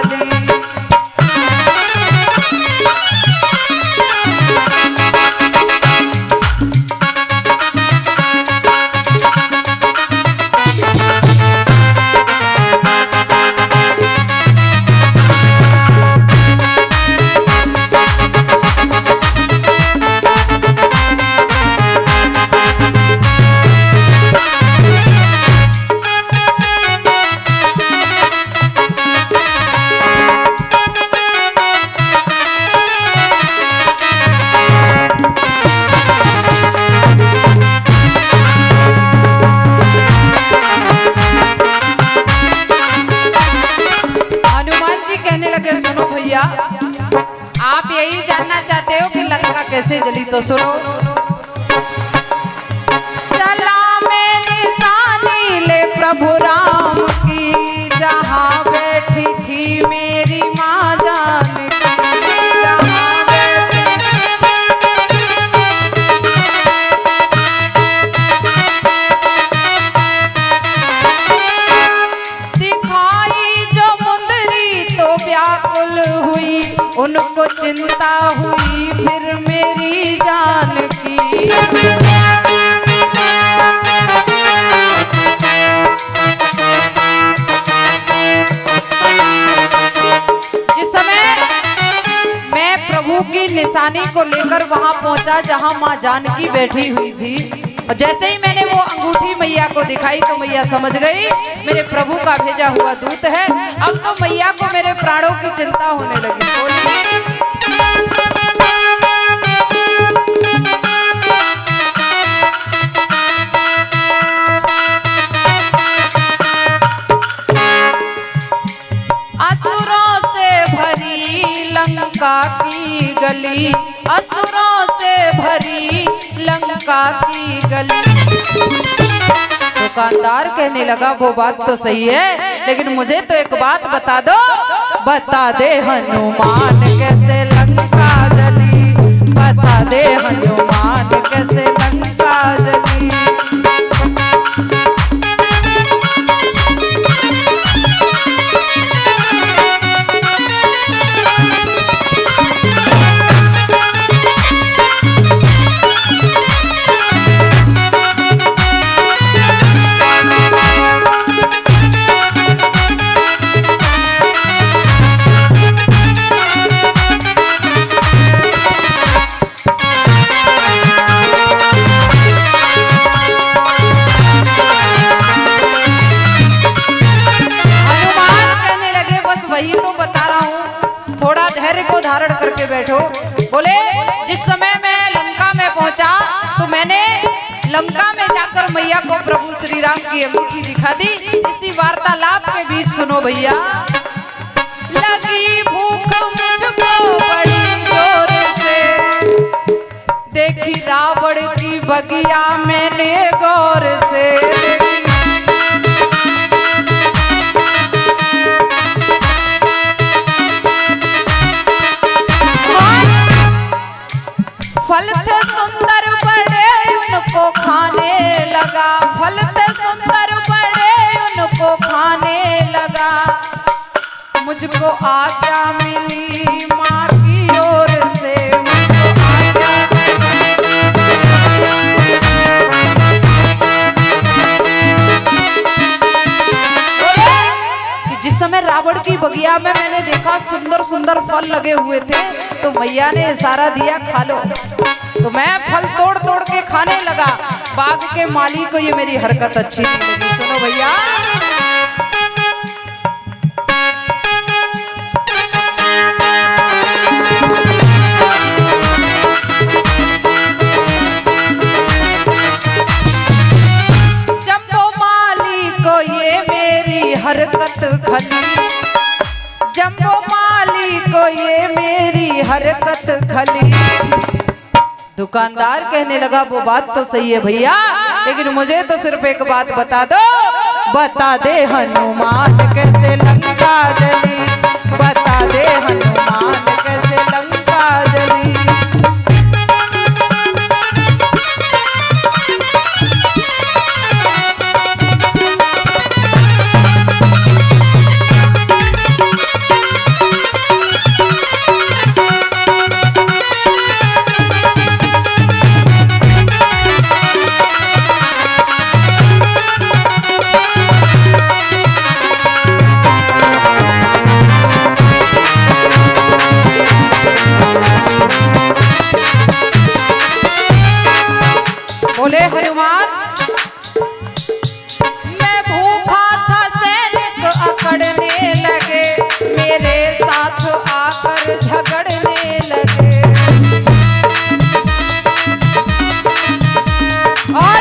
जली। आप यही जानना चाहते हो कि लंका कैसे जली, तो सुनो। चला मैं निशानी ले प्रभु राम की, जहाँ बैठी थी मेरी माँ जानकी, जहाँ दिखाई जो मुंदरी तो व्याकुल हुई, उनको चिंता हुई फिर मेरी जान की। जिस समय मैं प्रभु की निशानी को लेकर वहां पहुंचा जहां मां जानकी बैठी हुई थी, और जैसे ही मैंने वो अंगूठी मैया को दिखाई तो मैया समझ गई मेरे प्रभु का भेजा हुआ दूत है। अब तो मैया को मेरे प्राणों की चिंता होने लगी। असुरों से भरी लंका की गली, असुरों से भरी लंका की गली। दुकानदार कहने लगा वो बात तो सही है, लेकिन मुझे तो एक बात बता दो, बता दे हनुमान कैसे लंका जली, बता दे हनुमान कैसे लंका जली। धारण करके बैठो। बोले जिस समय मैं लंका में पहुंचा तो मैंने लंका में जाकर मैया को प्रभु श्री राम की अंगूठी दिखा दी। इसी वार्तालाप के बीच सुनो भैया, लगी भूख मुझको बड़ी जोर से, देखी रावण की बगिया मैंने गौर से, फल थे सुंदर बड़े उनको खाने लगा, फल थे सुंदर बड़े उनको खाने लगा। मुझको आज्ञा मिली माँ की ओर से, मुझको आज्ञा जिस समय रावण की बगिया में मैंने देखा सुंदर सुंदर फल लगे हुए थे, तो मैया ने इशारा दिया खा लो। तो मैं फल तोड़ तोड़ के खाने लगा। बाग के माली को ये मेरी हरकत अच्छी नहीं लगी। सुनो भैया, जम्बो माली को ये मेरी हरकत खली, जम्बो माली को ये मेरी हरकत खली। दुकानदार कहने लगा वो बात तो सही है भैया, लेकिन मुझे तो सिर्फ एक बात बता दो, बता दे हनुमान कैसे लंका जली, बता दे हनुमान कैसे लंका जली। मेरे साथ आकर झगड़ने लगे। और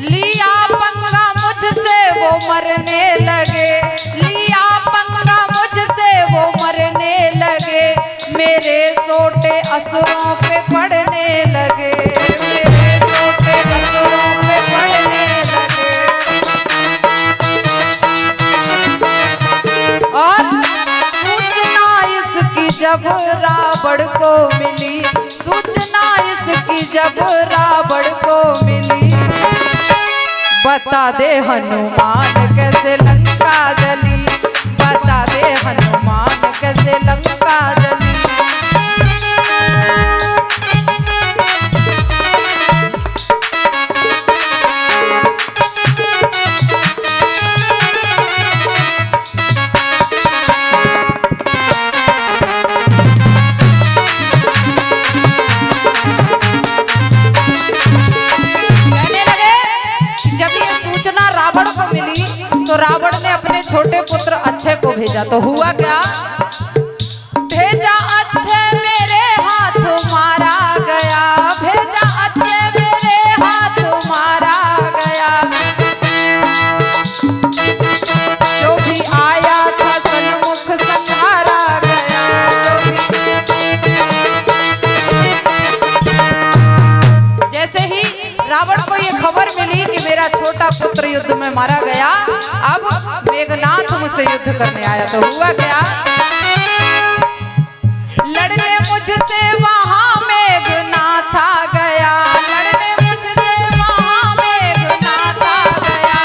लिया पंगा मुझसे वो मरने लगे, लिया पंगा मुझसे वो मरने लगे, मेरे सोटे असुरों पे पड़ने लगे, मेरे सोटे असुरों पे पड़ने लगे। और सूचना इसकी जब रावण को मिली, सूचना इसकी जब रावण को मिली, बता दे हनुमान कैसे लंका जली, बता दे हनुमान कैसे लंका जली। तो रावण ने अपने छोटे पुत्र अक्षय को भेजा, तो हुआ क्या? भेजा अक्षय मेरे हाथ मारा गया, भेजा अक्षय मेरे हाथ मारा गया, जो भी आया था सन्मुख संहारा गया, जैसे ही रावण को ये खबर मिली कि मेरा छोटा पुत्र युद्ध में मारा गया, अब मेघनाथ मुझसे युद्ध करने आया, तो हुआ क्या? लड़ने मुझसे वहां मेघनाथ आ गया, लड़ने मुझसे वहां मेघनाथ आ गया,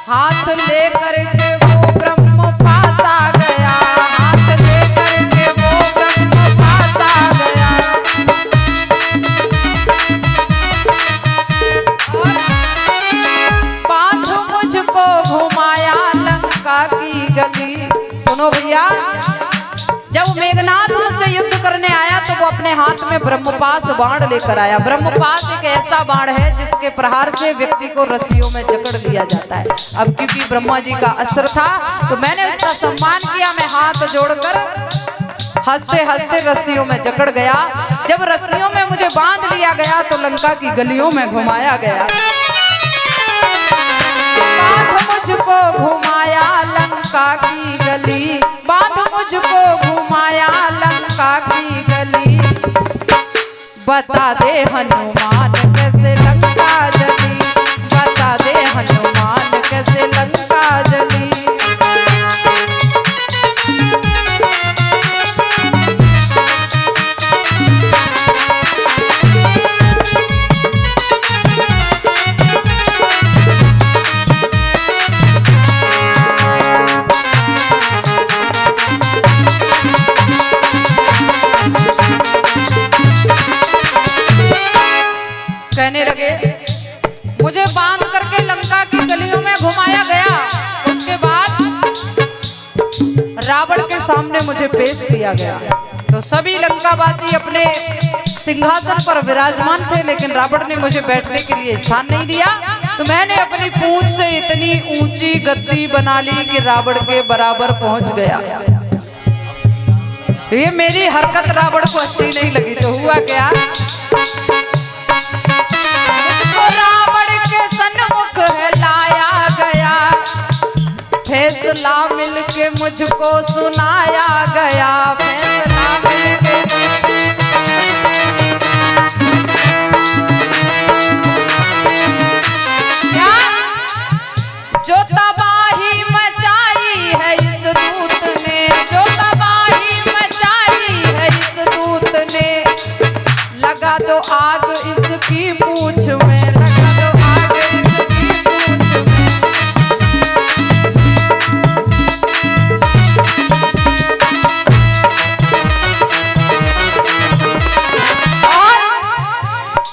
हाथ लेकर के वो ब्रह्म पास आ गया, हाथ लेकर के वो ब्रह्म पास आ गया। बांध मुझको घुमाया लंका की गली। सुनो भैया, जब मेघनाथ मुझसे युद्ध करने आया तो वो अपने हाथ में ब्रह्मपाश बाण लेकर आया। ब्रह्मपाश एक ऐसा बाण है जिसके प्रहार से व्यक्ति को रस्सियों में जकड़ लिया जाता है। अब क्योंकि ब्रह्मा जी का अस्त्र था तो मैंने उसका सम्मान किया, मैं हाथ जोड़कर हंसते हंसते रस्सियों में जकड़ गया। जब रस्सियों में मुझे बांध लिया गया तो लंका की गलियों में घुमाया गया। बांध मुझको घुमाया लंका की गली, बांध मुझको घुमाया लंका की गली, बता दे हनुमान कैसे लंका जली, बता दे हनुमान कैसे लंका जली। कहने लगे मुझे बांध करके लंका की गलियों में घुमाया गया, उसके बाद रावण के सामने मुझे पेश किया गया। तो सभी लंकावासी अपने सिंहासन पर विराजमान थे, लेकिन रावण ने मुझे बैठने के लिए स्थान नहीं दिया। तो मैंने अपनी पूंछ से इतनी ऊंची गद्दी बना ली कि रावण के बराबर पहुंच गया। ये मेरी हरकत रावण को अच्छी नहीं लगी, तो हुआ क्या? रावण के सन्मुख है लाया गया, फैसला मिलके मुझको सुनाया गया, फैसला मिलके क्या? जो तबाही मचाई है इस दूत ने, जो तबाही मचाई है इस दूत ने, लगा दो आग इसकी पूंछ में, लगा दो आग इसकी पूंछ में। और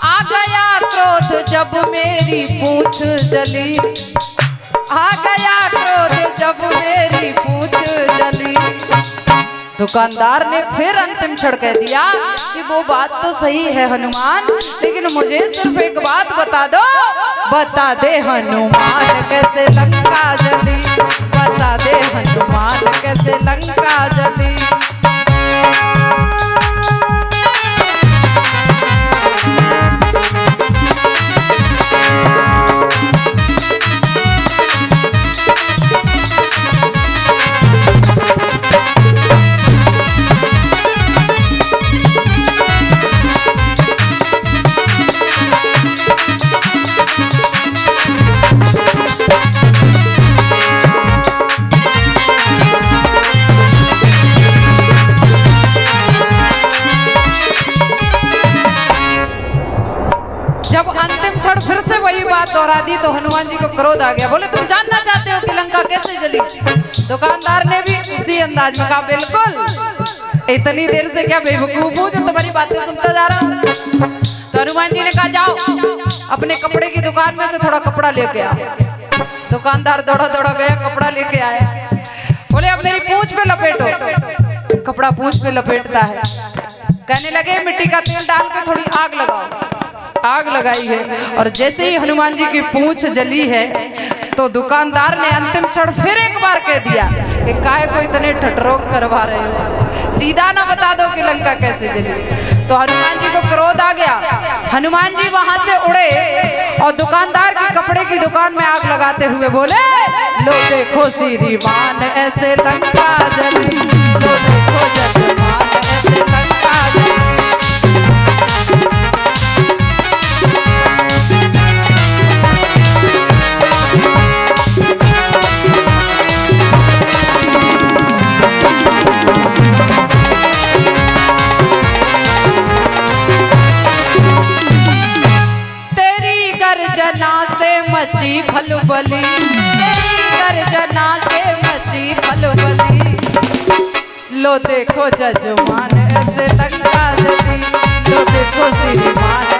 आ गया क्रोध जब मेरी पूंछ जली, आ गया क्रोध जब मेरी पूंछ जली। दुकानदार ने फिर अंतिम क्षण कह दिया कि वो बात तो सही है हनुमान, लेकिन मुझे सिर्फ एक बात बता दो, बता दे हनुमान कैसे लंका जली, बता दे हनुमान कैसे लंका जली। जब अंतिम क्षण फिर से वही बात दोहरा दी तो हनुमान जी को क्रोध आ गया। बोले तुम जानना चाहते हो कि लंका कैसे जली? दुकानदार ने भी उसी अंदाज में कहा बिल्कुल, इतनी देर से क्या बेवकूफ हूँ जो तुम्हारी बातें सुनता जा रहा हूँ। तो हनुमान जी ने कहा जाओ अपने कपड़े की दुकान में से थोड़ा कपड़ा लेके आओ। दुकानदार दौड़ा दौड़ा गया, कपड़ा लेके आया। बोले अब मेरी पूंछ पे लपेटो। कपड़ा पूंछ पे लपेटता है, कहने लगे मिट्टी का तेल डाल के थोड़ी आग लगाओ। आग लगाई है और जैसे ही हनुमान जी की पूंछ जली है तो दुकानदार ने अंतिम क्षण फिर एक बार कह दिया कि काहे को इतने ठटरोग करवा रहे हो, सीधा ना बता दो कि लंका कैसे जली। तो हनुमान जी को क्रोध आ गया। हनुमान जी वहां से उड़े और दुकानदार की कपड़े की दुकान में आग लगाते हुए बोले लो देखो श्रीमान ऐसे लंका जली, लो देखो जजमान ऐसे लंका जली। मची खलबली, तेरी गर्जना से मची खलबली, लो देखो जजमान ऐसे लंका जली, लो देखो श्रीमान